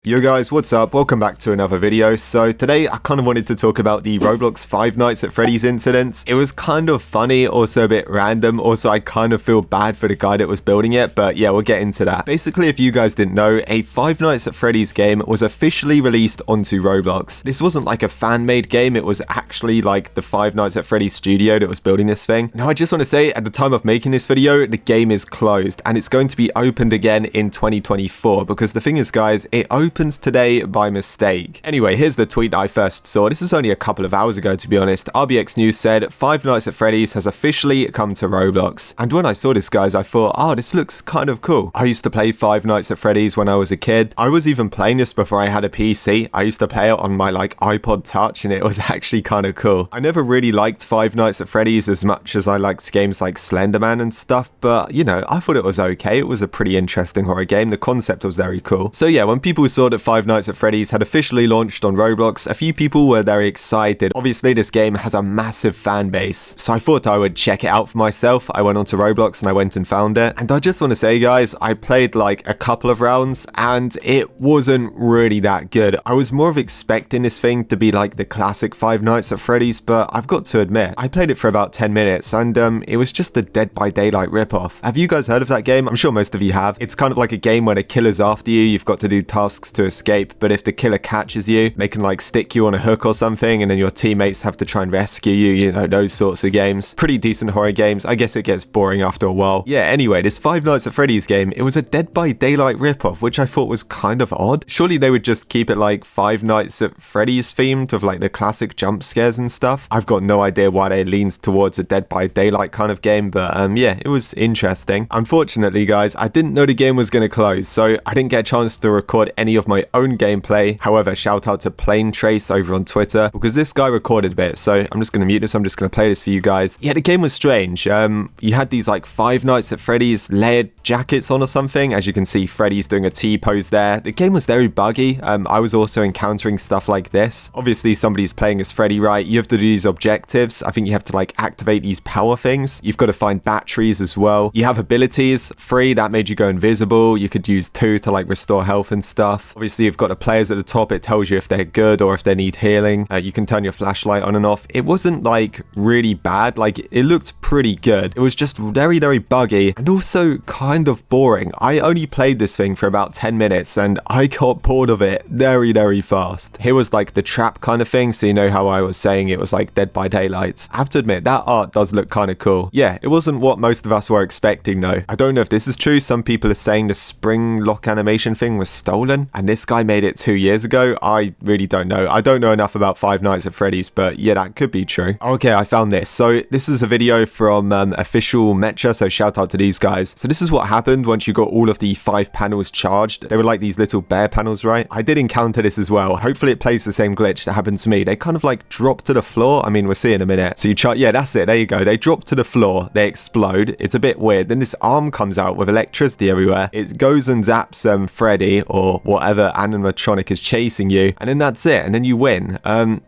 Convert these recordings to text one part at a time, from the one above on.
Yo guys, what's up? Welcome back to another video. So today I kind of wanted to talk about the Roblox Five Nights at Freddy's incident. It was kind of funny, also a bit random. Also, I kind of feel bad for the guy that was building it, but yeah, we'll get into that. Basically, if you guys didn't know, a Five Nights at Freddy's game was officially released onto Roblox. This wasn't like a fan-made game, it was actually like the Five Nights at Freddy's studio that was building this thing. Now, I just want to say, at the time of making this video, the game is closed, and it's going to be opened again in 2024, because the thing is, guys, it opens today by mistake. Anyway, here's the tweet that I first saw. This was only a couple of hours ago, to be honest. RBX News said, Five Nights at Freddy's has officially come to Roblox. And when I saw this, guys, I thought, oh, this looks kind of cool. I used to play Five Nights at Freddy's when I was a kid. I was even playing this before I had a PC. I used to play it on my like iPod Touch, and it was actually kind of cool. I never really liked Five Nights at Freddy's as much as I liked games like Slender Man and stuff, but you know, I thought it was okay. It was a pretty interesting horror game. The concept was very cool. So yeah, when people saw that Five Nights at Freddy's had officially launched on Roblox, a few people were very excited. Obviously, this game has a massive fan base, so I thought I would check it out for myself. I went onto Roblox and I went and found it. And I just want to say, guys, I played like a couple of rounds and it wasn't really that good. I was more of expecting this thing to be like the classic Five Nights at Freddy's, but I've got to admit, I played it for about 10 minutes and it was just a Dead by Daylight ripoff. Have you guys heard of that game? I'm sure most of you have. It's kind of like a game where the killer's after you. You've got to do tasks to escape, but if the killer catches you, they can like stick you on a hook or something, and then your teammates have to try and rescue you, you know, those sorts of games. Pretty decent horror games. I guess it gets boring after a while. Yeah, anyway, this Five Nights at Freddy's game, it was a Dead by Daylight ripoff, which I thought was kind of odd. Surely they would just keep it like Five Nights at Freddy's themed with like the classic jump scares and stuff. I've got no idea why they leaned towards a Dead by Daylight kind of game, but yeah, it was interesting. Unfortunately, guys, I didn't know the game was going to close, so I didn't get a chance to record any of my own gameplay. However, shout out to Plain Trace over on Twitter, because this guy recorded a bit, so I'm just going to mute this. I'm just going to play this for you guys. Yeah, the game was strange. You had these like Five Nights at Freddy's layered jackets on or something. As you can see, Freddy's doing a T-pose there. The game was very buggy. I was also encountering stuff like this. Obviously, somebody's playing as Freddy, right? You have to do these objectives. I think you have to like activate these power things. You've got to find batteries as well. You have abilities. 3, that made you go invisible. You could use 2 to like restore health and stuff. Obviously, you've got the players at the top. It tells you if they're good or if they need healing. You can turn your flashlight on and off. It wasn't like really bad. Like, it looked pretty good. It was just very, very buggy and also kind of boring. I only played this thing for about 10 minutes and I got bored of it very, very fast. Here was like the trap kind of thing, so you know how I was saying it was like Dead by Daylight. I have to admit, that art does look kind of cool. Yeah, it wasn't what most of us were expecting though. I don't know if this is true. Some people are saying the spring lock animation thing was stolen and this guy made it 2 years ago. I really don't know. I don't know enough about Five Nights at Freddy's, but yeah, that could be true. Okay, I found this. So this is a video from Official Mecha, so shout out to these guys. So this is what happened once you got all of the 5 panels charged. They were like these little bear panels, right? I did encounter this as well. Hopefully it plays the same glitch that happened to me. They kind of like drop to the floor. I mean, we'll see in a minute. So you charge, yeah, that's it. There you go. They drop to the floor. They explode. It's a bit weird. Then this arm comes out with electricity everywhere. It goes and zaps Freddy or whatever animatronic is chasing you, and then that's it, and then you win.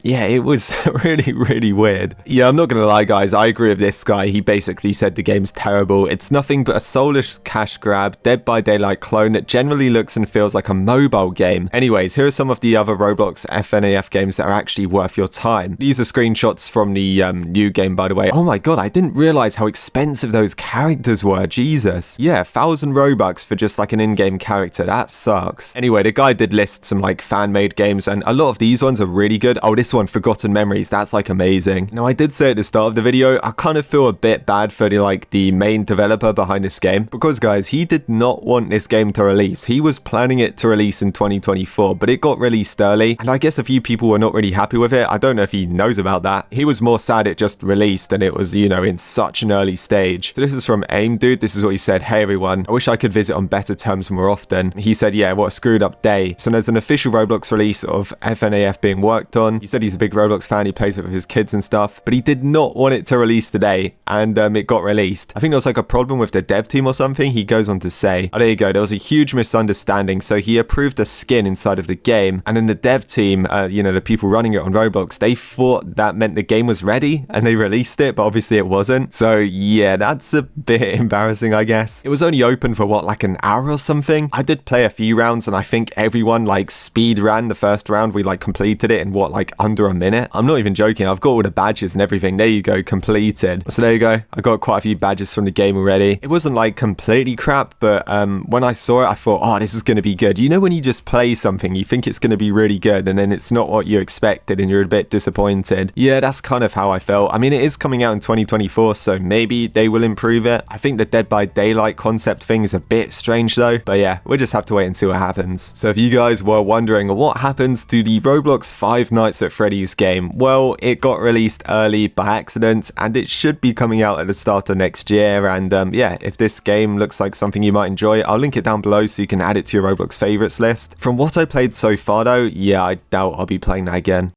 Yeah, it was really, really weird. Yeah, I'm not gonna lie, guys, I agree with this guy. He basically said the game's terrible. It's nothing but a soulless cash grab, Dead by Daylight clone that generally looks and feels like a mobile game. Anyways, here are some of the other Roblox FNAF games that are actually worth your time. These are screenshots from the new game, by the way. Oh my god, I didn't realize how expensive those characters were. Jesus. Yeah, 1,000 Robux for just like an in-game character. That sucks. Anyway, the guy did list some like fan-made games, and a lot of these ones are really good. Oh, this one, Forgotten Memories, that's like amazing. Now, I did say at the start of the video, I kind of feel a bit bad for the main developer behind this game, because guys, he did not want this game to release. He was planning it to release in 2024, but it got released early, and I guess a few people were not really happy with it. I don't know if he knows about that. He was more sad it just released and it was, you know, in such an early stage. So this is from AIM Dude. This is what he said. Hey everyone, I wish I could visit on better terms more often. He said, yeah, what a screwed up day. So there's an official Roblox release of FNAF being worked on. He said he's a big Roblox fan. He plays it with his kids and stuff, but he did not want it to release today, and it got released. I think there was like a problem with the dev team or something. He goes on to say, oh, there you go. There was a huge misunderstanding. So he approved a skin inside of the game, and then the dev team, you know, the people running it on Roblox, they thought that meant the game was ready and they released it, but obviously it wasn't. So yeah, that's a bit embarrassing, I guess. It was only open for what, like an hour or something? I did play a few rounds and I think think everyone like speed ran the first round. We like completed it in what, like under a minute? I'm not even joking. I've got all the badges and everything. There you go, completed. So there you go. I got quite a few badges from the game already. It wasn't like completely crap, but when I saw it, I thought, oh, this is going to be good. You know, when you just play something, you think it's going to be really good, and then it's not what you expected, and you're a bit disappointed. Yeah, that's kind of how I felt. I mean, it is coming out in 2024, so maybe they will improve it. I think the Dead by Daylight concept thing is a bit strange though, but yeah, we'll just have to wait and see what happens. So if you guys were wondering what happens to the Roblox Five Nights at Freddy's game, well, it got released early by accident, and it should be coming out at the start of next year. And yeah, if this game looks like something you might enjoy, I'll link it down below so you can add it to your Roblox favorites list. From what I played so far though, yeah, I doubt I'll be playing that again.